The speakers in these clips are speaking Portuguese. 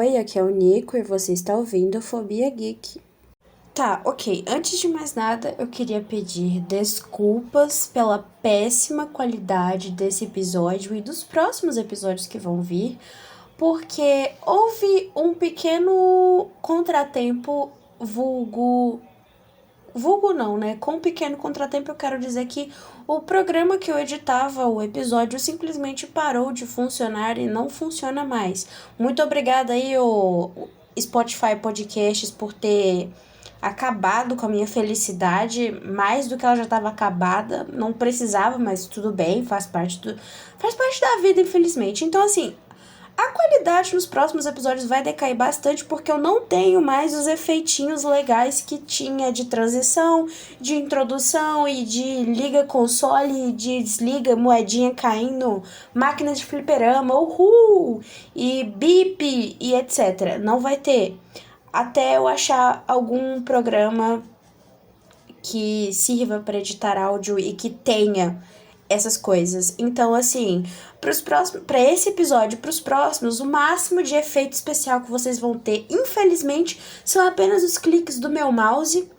Oi, aqui é o Nico e você está ouvindo Fobia Geek. Tá, ok. Antes de mais nada, eu queria pedir desculpas pela péssima qualidade desse episódio e dos próximos episódios que vão vir, porque houve um pequeno contratempo vulgo. Vulgo não, né? Com um pequeno contratempo, eu quero dizer que o programa que eu editava o episódio simplesmente parou de funcionar e não funciona mais. Muito obrigada aí, o Spotify Podcasts, por ter acabado com a minha felicidade mais do que ela já estava acabada. Não precisava, mas tudo bem, faz parte da vida, infelizmente. Então, assim, a qualidade nos próximos episódios vai decair bastante porque eu não tenho mais os efeitinhos legais que tinha de transição, de introdução e de liga console, de desliga, moedinha caindo, máquina de fliperama, uhul, e bip e etc. Não vai ter. Até eu achar algum programa que sirva para editar áudio e que tenha essas coisas. Então, assim, para esse episódio, para os próximos, o máximo de efeito especial que vocês vão ter, infelizmente, são apenas os cliques do meu mouse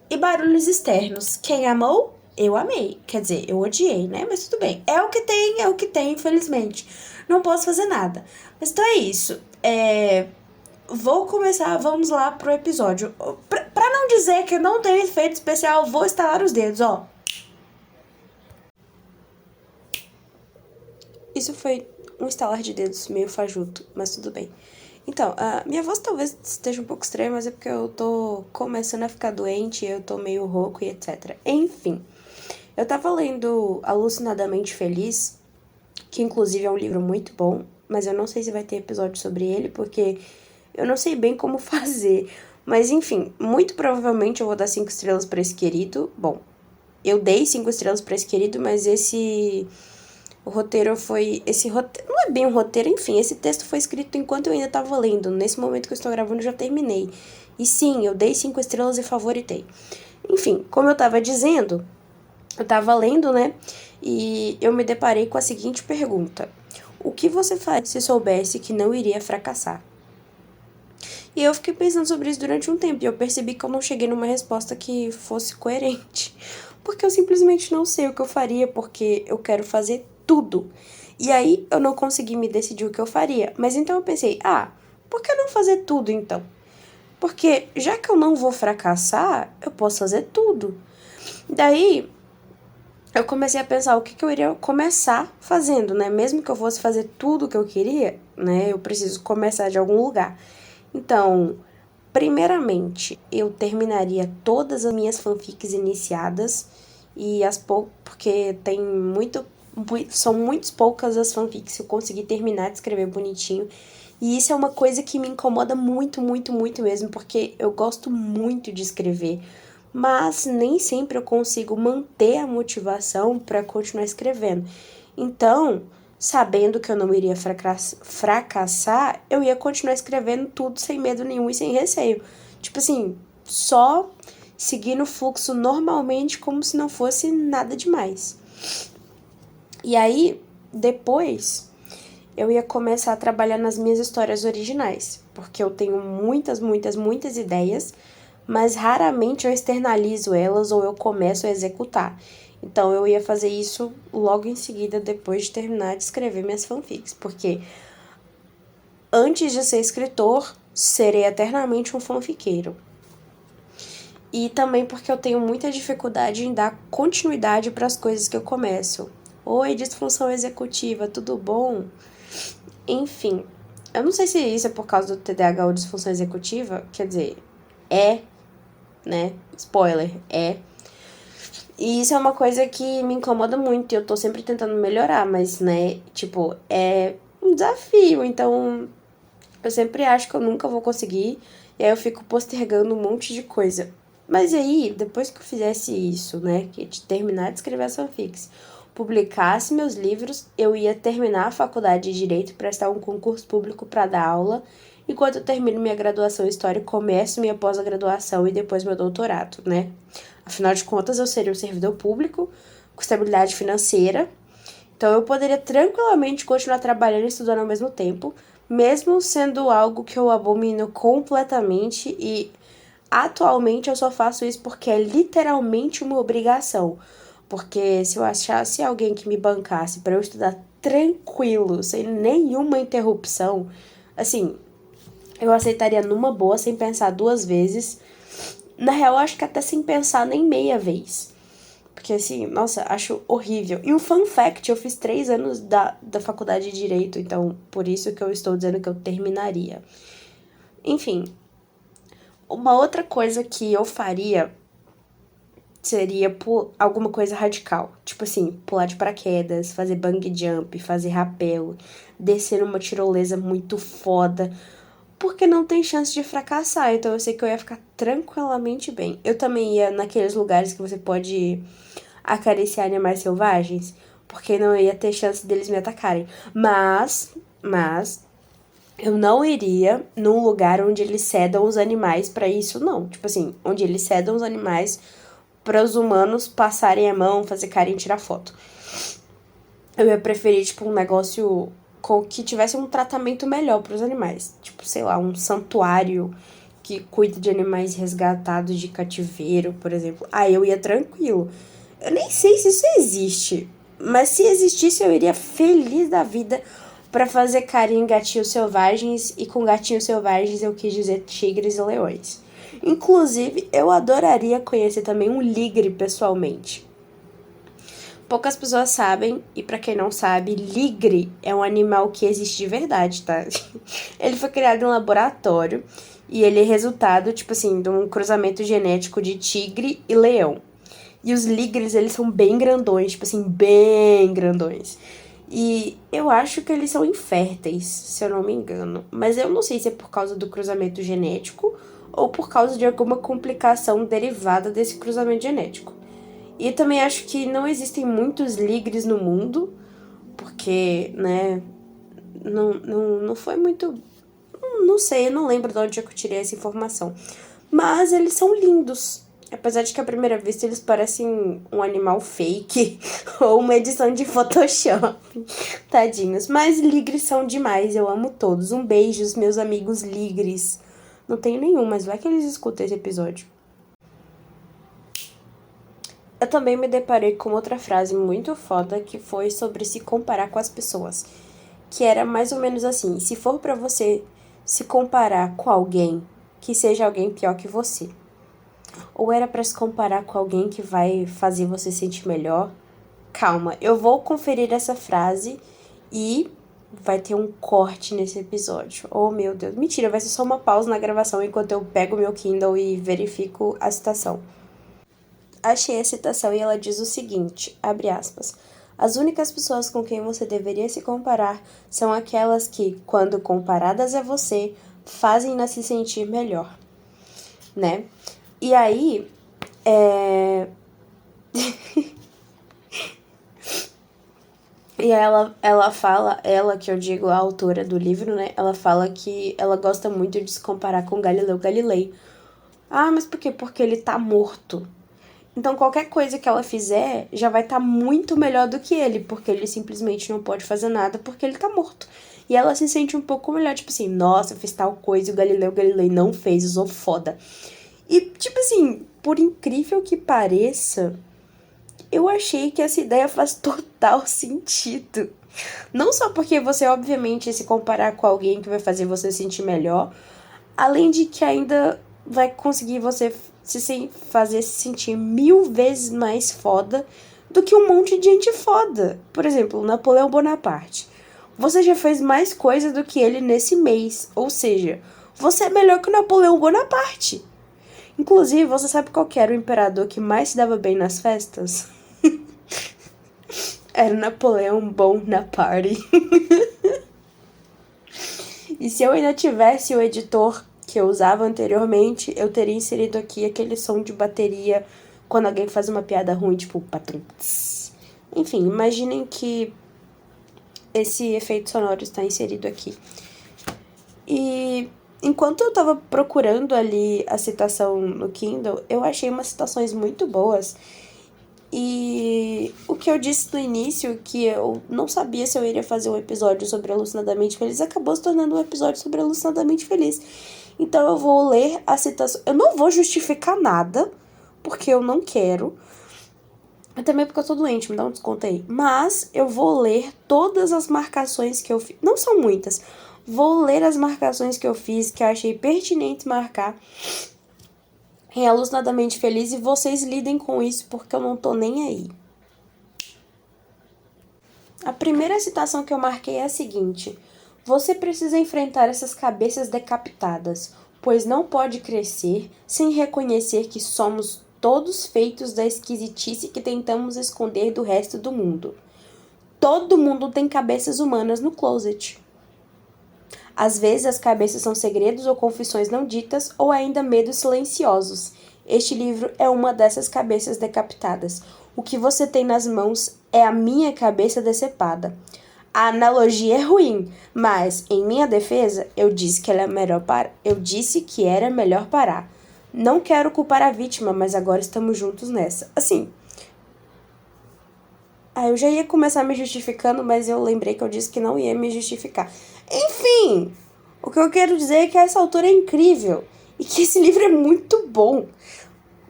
e barulhos externos. Quem amou? Eu amei. Quer dizer, eu odiei, né? Mas tudo bem. É o que tem, infelizmente. Não posso fazer nada. Mas então é isso. Vou começar, vamos lá pro episódio. Pra não dizer que não tem efeito especial, vou estalar os dedos, ó. Isso foi um estalar de dedos meio fajuto, mas tudo bem. Então, a minha voz talvez esteja um pouco estranha, mas é porque eu tô começando a ficar doente, eu tô meio rouco e etc. Enfim, eu tava lendo Alucinadamente Feliz, que inclusive é um livro muito bom, mas eu não sei se vai ter episódio sobre ele, porque eu não sei bem como fazer. Mas enfim, muito provavelmente eu vou dar 5 estrelas pra esse querido. Bom, eu dei 5 estrelas pra esse querido, mas o roteiro foi... Esse roteiro... Não é bem um roteiro, enfim. Esse texto foi escrito enquanto eu ainda tava lendo. Nesse momento que eu estou gravando, eu já terminei. E sim, eu dei 5 estrelas e favoritei. Enfim, como eu tava dizendo, eu tava lendo, né? E eu me deparei com a seguinte pergunta. O que você faria se soubesse que não iria fracassar? E eu fiquei pensando sobre isso durante um tempo. E eu percebi que eu não cheguei numa resposta que fosse coerente. Porque eu simplesmente não sei o que eu faria, porque eu quero fazer tudo. E aí eu não consegui me decidir o que eu faria. Mas então eu pensei, por que não fazer tudo então? Porque já que eu não vou fracassar, eu posso fazer tudo. Daí eu comecei a pensar o que eu iria começar fazendo, né? Mesmo que eu fosse fazer tudo o que eu queria, né? Eu preciso começar de algum lugar. Então, primeiramente, eu terminaria todas as minhas fanfics iniciadas e porque tem são muito poucas as fanfics que eu consegui terminar de escrever bonitinho. E isso é uma coisa que me incomoda muito, muito, muito mesmo, porque eu gosto muito de escrever, mas nem sempre eu consigo manter a motivação para continuar escrevendo. Então, sabendo que eu não iria fracassar, eu ia continuar escrevendo tudo sem medo nenhum e sem receio. Tipo assim, só seguindo o fluxo normalmente, como se não fosse nada demais. E aí, depois, eu ia começar a trabalhar nas minhas histórias originais, porque eu tenho muitas, muitas, muitas ideias, mas raramente eu externalizo elas ou eu começo a executar. Então eu ia fazer isso logo em seguida, depois de terminar de escrever minhas fanfics, porque antes de ser escritor, serei eternamente um fanfiqueiro. E também porque eu tenho muita dificuldade em dar continuidade para as coisas que eu começo. Oi, disfunção executiva, tudo bom? Enfim, eu não sei se isso é por causa do TDAH ou disfunção executiva, quer dizer, né? Spoiler, E isso é uma coisa que me incomoda muito e eu tô sempre tentando melhorar, mas, né, tipo, é um desafio, então eu sempre acho que eu nunca vou conseguir e aí eu fico postergando um monte de coisa. Mas aí, depois que eu fizesse isso, né, que de terminar de escrever as fanfics, publicasse meus livros, eu ia terminar a faculdade de Direito, prestar um concurso público para dar aula, enquanto eu termino minha graduação em História, começo minha pós-graduação e depois meu doutorado, né? Afinal de contas, eu seria um servidor público, com estabilidade financeira, então eu poderia tranquilamente continuar trabalhando e estudando ao mesmo tempo, mesmo sendo algo que eu abomino completamente e atualmente eu só faço isso porque é literalmente uma obrigação. Porque se eu achasse alguém que me bancasse para eu estudar tranquilo, sem nenhuma interrupção, assim, eu aceitaria numa boa, sem pensar duas vezes. Na real, acho que até sem pensar nem meia vez. Porque assim, nossa, acho horrível. E um fun fact, eu fiz 3 anos da faculdade de Direito, então por isso que eu estou dizendo que eu terminaria. Enfim, uma outra coisa que eu faria seria alguma coisa radical. Tipo assim, pular de paraquedas, fazer bungee jump, fazer rapel, descer numa tirolesa muito foda. Porque não tem chance de fracassar, então eu sei que eu ia ficar tranquilamente bem. Eu também ia naqueles lugares que você pode acariciar animais selvagens, porque não ia ter chance deles me atacarem. Mas eu não iria num lugar onde eles cedam os animais pra isso, não. Tipo assim, onde eles cedam os animais para os humanos passarem a mão, fazer carinho e tirar foto. Eu ia preferir, tipo, um negócio que tivesse um tratamento melhor para os animais. Tipo, sei lá, um santuário que cuida de animais resgatados de cativeiro, por exemplo. Aí eu ia tranquilo. Eu nem sei se isso existe, mas se existisse eu iria feliz da vida para fazer carinho em gatinhos selvagens, e com gatinhos selvagens eu quis dizer tigres e leões. Inclusive, eu adoraria conhecer também um ligre pessoalmente. Poucas pessoas sabem, e pra quem não sabe, ligre é um animal que existe de verdade, tá? Ele foi criado em um laboratório e ele é resultado, tipo assim, de um cruzamento genético de tigre e leão. E os ligres, eles são bem grandões, tipo assim, bem grandões. E eu acho que eles são inférteis, se eu não me engano. Mas eu não sei se é por causa do cruzamento genético ou por causa de alguma complicação derivada desse cruzamento genético. E também acho que não existem muitos ligres no mundo, porque, né, não foi muito... Não sei, eu não lembro de onde eu tirei essa informação. Mas eles são lindos. Apesar de que à primeira vista eles parecem um animal fake ou uma edição de Photoshop. Tadinhos. Mas ligres são demais, eu amo todos. Um beijo, meus amigos ligres. Não tenho nenhum, mas vai que eles escutam esse episódio. Eu também me deparei com outra frase muito foda que foi sobre se comparar com as pessoas. Que era mais ou menos assim: se for pra você se comparar com alguém, que seja alguém pior que você. Ou era pra se comparar com alguém que vai fazer você sentir melhor? Calma, eu vou conferir essa frase e vai ter um corte nesse episódio. Oh, meu Deus. Mentira, vai ser só uma pausa na gravação enquanto eu pego meu Kindle e verifico a citação. Achei a citação e ela diz o seguinte, abre aspas: as únicas pessoas com quem você deveria se comparar são aquelas que, quando comparadas a você, fazem-na se sentir melhor, né? E aí, E ela fala, ela que eu digo, a autora do livro, né? Ela fala que ela gosta muito de se comparar com Galileu Galilei. Ah, mas por quê? Porque ele tá morto. Então qualquer coisa que ela fizer já vai estar muito melhor do que ele, porque ele simplesmente não pode fazer nada porque ele tá morto. E ela se sente um pouco melhor, tipo assim, nossa, eu fiz tal coisa e o Galileu Galilei não fez, eu sou foda. E, tipo assim, por incrível que pareça, eu achei que essa ideia faz total sentido. Não só porque você, obviamente, se comparar com alguém que vai fazer você sentir melhor, além de que ainda vai conseguir você fazer se sentir 1000 vezes mais foda do que um monte de gente foda. Por exemplo, Napoleão Bonaparte. Você já fez mais coisa do que ele nesse mês. Ou seja, você é melhor que o Napoleão Bonaparte. Inclusive, você sabe qual que era o imperador que mais se dava bem nas festas? Era Napoleão Bonaparte. E se eu ainda tivesse o editor que eu usava anteriormente, eu teria inserido aqui aquele som de bateria quando alguém faz uma piada ruim, tipo patum. Enfim, imaginem que esse efeito sonoro está inserido aqui. E enquanto eu tava procurando ali a citação no Kindle, eu achei umas citações muito boas. E o que eu disse no início, que eu não sabia se eu iria fazer um episódio sobre Alucinadamente Feliz, acabou se tornando um episódio sobre Alucinadamente Feliz. Então eu vou ler a citação. Eu não vou justificar nada, porque eu não quero. Também porque eu tô doente, me dá um desconto aí. Mas eu vou ler todas as marcações que eu fiz. Não são muitas. Vou ler as marcações que eu fiz, que eu achei pertinente marcar em Alucinadamente Feliz, e vocês lidem com isso, porque eu não tô nem aí. A primeira citação que eu marquei é a seguinte: você precisa enfrentar essas cabeças decapitadas, pois não pode crescer sem reconhecer que somos todos feitos da esquisitice que tentamos esconder do resto do mundo. Todo mundo tem cabeças humanas no closet. Às vezes as cabeças são segredos ou confissões não ditas, ou ainda medos silenciosos. Este livro é uma dessas cabeças decapitadas. O que você tem nas mãos é a minha cabeça decepada. A analogia é ruim, mas, em minha defesa, eu disse que era melhor parar. Não quero culpar a vítima, mas agora estamos juntos nessa. Assim, eu já ia começar me justificando, mas eu lembrei que eu disse que não ia me justificar. Enfim, o que eu quero dizer é que essa autora é incrível e que esse livro é muito bom.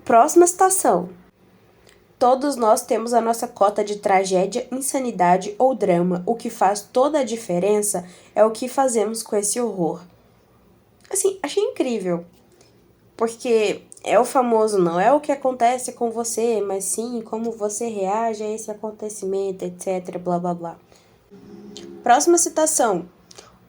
Próxima citação. Todos nós temos a nossa cota de tragédia, insanidade ou drama. O que faz toda a diferença é o que fazemos com esse horror. Assim, achei incrível. Porque é o famoso, não é o que acontece com você, mas sim como você reage a esse acontecimento, etc, blá blá blá. Próxima citação.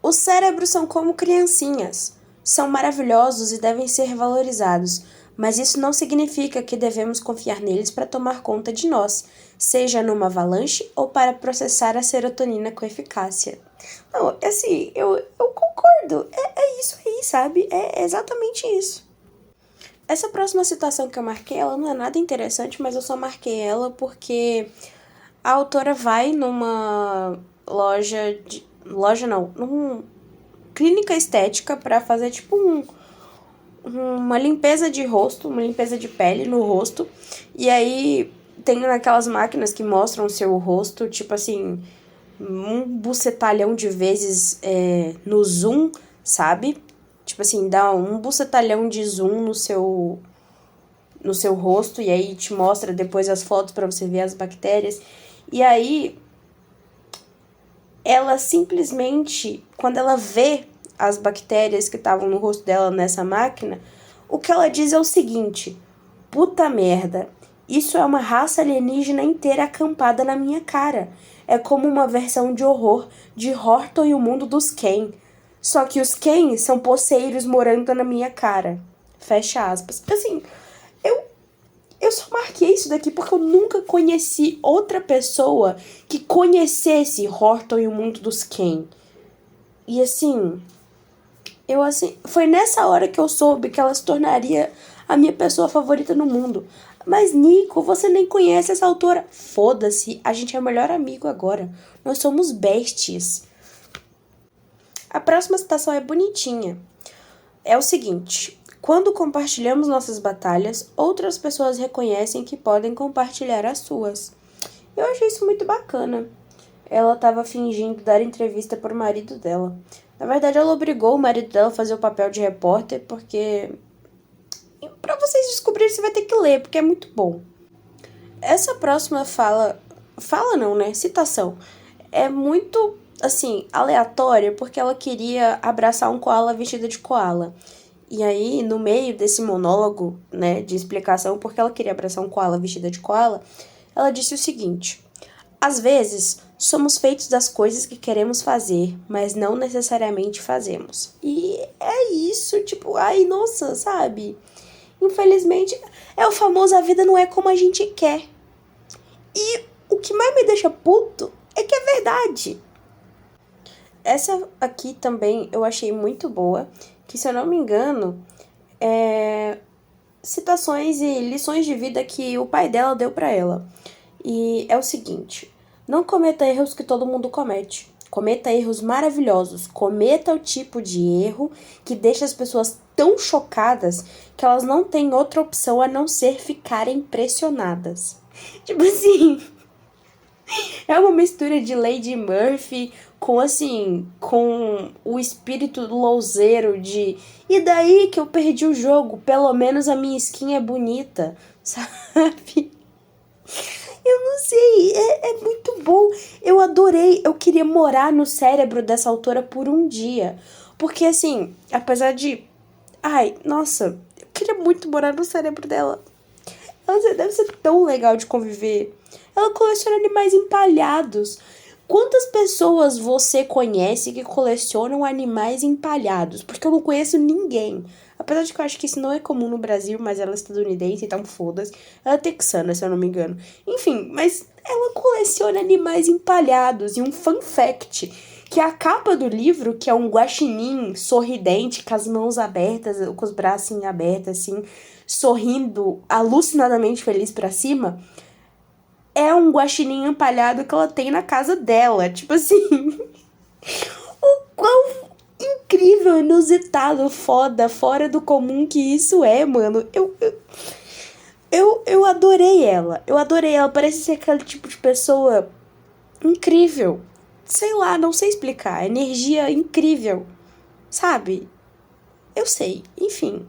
Os cérebros são como criancinhas. São maravilhosos e devem ser valorizados, mas isso não significa que devemos confiar neles para tomar conta de nós, seja numa avalanche ou para processar a serotonina com eficácia. Não, assim, eu concordo. É isso aí, sabe? É exatamente isso. Essa próxima citação que eu marquei, ela não é nada interessante, mas eu só marquei ela porque a autora vai numa numa clínica estética para fazer tipo uma limpeza de rosto, uma limpeza de pele no rosto. E aí tem aquelas máquinas que mostram o seu rosto, tipo assim, um bucetalhão de vezes no zoom, sabe? Tipo assim, dá um bucetalhão de zoom no seu rosto, e aí te mostra depois as fotos para você ver as bactérias. E aí, ela simplesmente, quando ela vê as bactérias que estavam no rosto dela nessa máquina, o que ela diz é o seguinte: puta merda, isso é uma raça alienígena inteira acampada na minha cara. É como uma versão de horror de Horton e o Mundo dos Ken. Só que os Ken são posseiros morando na minha cara. Fecha aspas. Assim, eu só marquei isso daqui porque eu nunca conheci outra pessoa que conhecesse Horton e o Mundo dos Ken. E assim, foi nessa hora que eu soube que ela se tornaria a minha pessoa favorita no mundo. Mas, Nico, você nem conhece essa autora. Foda-se, a gente é o melhor amigo agora. Nós somos besties. A próxima citação é bonitinha. É o seguinte: quando compartilhamos nossas batalhas, outras pessoas reconhecem que podem compartilhar as suas. Eu achei isso muito bacana. Ela estava fingindo dar entrevista pro marido dela. Na verdade, ela obrigou o marido dela a fazer o papel de repórter, porque... pra vocês descobrirem, você vai ter que ler, porque é muito bom. Essa próxima citação, é muito, assim, aleatória, porque ela queria abraçar um koala vestida de koala. E aí, no meio desse monólogo, né, de explicação porque ela queria abraçar um koala vestida de koala, ela disse o seguinte: às vezes, somos feitos das coisas que queremos fazer, mas não necessariamente fazemos. E é isso, tipo, ai, nossa, sabe? Infelizmente, é o famoso a vida não é como a gente quer. E o que mais me deixa puto é que é verdade. Essa aqui também eu achei muito boa, que se eu não me engano, é citações e lições de vida que o pai dela deu pra ela. E é o seguinte: não cometa erros que todo mundo comete. Cometa erros maravilhosos. Cometa o tipo de erro que deixa as pessoas tão chocadas que elas não têm outra opção a não ser ficarem impressionadas. Tipo assim, é uma mistura de Lady Murphy com, assim, com o espírito louzeiro de... E daí que eu perdi o jogo? Pelo menos a minha skin é bonita, sabe? Eu não sei, é muito bom. Eu adorei, eu queria morar no cérebro dessa autora por um dia. Porque, assim, apesar de... Ai, nossa, eu queria muito morar no cérebro dela. Ela deve ser tão legal de conviver. Ela coleciona animais empalhados. Quantas pessoas você conhece que colecionam animais empalhados? Porque eu não conheço ninguém. Apesar de que eu acho que isso não é comum no Brasil, mas ela é estadunidense, então foda-se. Ela é texana, se eu não me engano. Enfim, mas ela coleciona animais empalhados. E um fun fact, que a capa do livro, que é um guaxinim sorridente, com as mãos abertas, com os braços abertos, assim, sorrindo, alucinadamente feliz pra cima, é um guaxinim empalhado que ela tem na casa dela. Tipo assim, o quão incrível, inusitado, foda, fora do comum que isso é, mano. Eu adorei ela. Eu adorei ela. Parece ser aquele tipo de pessoa incrível. Sei lá, não sei explicar. Energia incrível. Sabe? Eu sei. Enfim.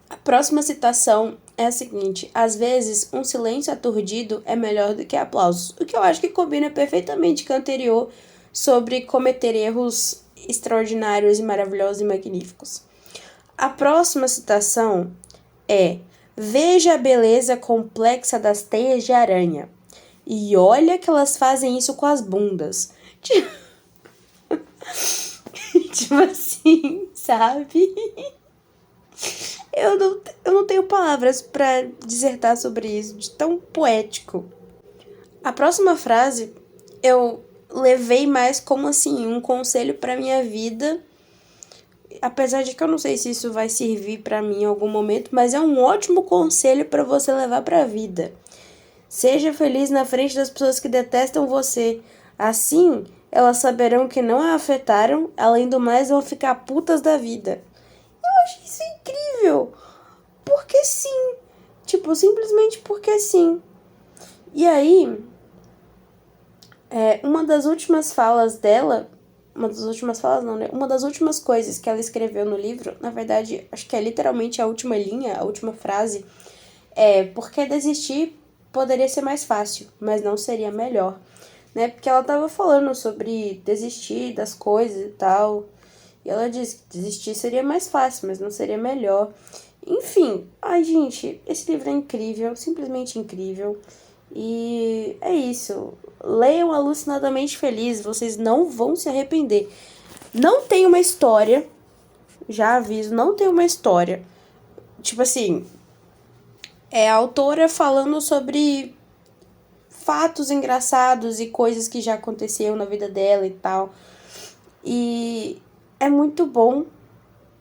A próxima citação é a seguinte: às vezes, um silêncio aturdido é melhor do que aplausos. O que eu acho que combina perfeitamente com a anterior sobre cometer erros extraordinários e maravilhosos e magníficos. A próxima citação é: veja a beleza complexa das teias de aranha. E olha que elas fazem isso com as bundas. Tipo assim, sabe? Eu não tenho palavras pra dissertar sobre isso, de tão poético. A próxima frase eu levei mais como assim, um conselho pra minha vida, apesar de que eu não sei se isso vai servir pra mim em algum momento, mas é um ótimo conselho pra você levar pra vida. Seja feliz na frente das pessoas que detestam você. Assim, elas saberão que não a afetaram, além do mais vão ficar putas da vida. Eu achei isso incrível. Porque sim. Tipo, simplesmente porque sim. E aí, uma das últimas falas dela, uma das últimas falas não, né? Uma das últimas coisas que ela escreveu no livro, na verdade, acho que é literalmente a última linha, a última frase, é: porque desistir poderia ser mais fácil, mas não seria melhor, né? Porque ela tava falando sobre desistir das coisas e tal, e ela disse que desistir seria mais fácil, mas não seria melhor. Enfim, ai gente, esse livro é incrível, simplesmente incrível. E é isso. Leiam Alucinadamente Feliz, vocês não vão se arrepender. Não tem uma história, já aviso, não tem uma história. Tipo assim, é a autora falando sobre fatos engraçados e coisas que já aconteceram na vida dela e tal. E é muito bom,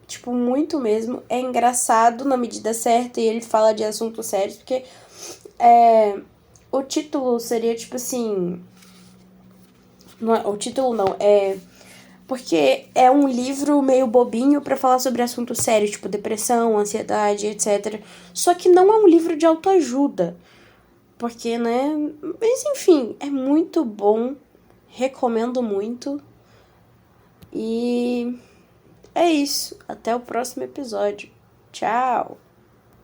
tipo, muito mesmo. É engraçado na medida certa e ele fala de assuntos sérios, porque o título seria tipo assim. Não é, o título não, é. Porque é um livro meio bobinho pra falar sobre assuntos sérios, tipo depressão, ansiedade, etc. Só que não é um livro de autoajuda. Porque, né? Mas enfim, é muito bom. Recomendo muito. E é isso. Até o próximo episódio. Tchau!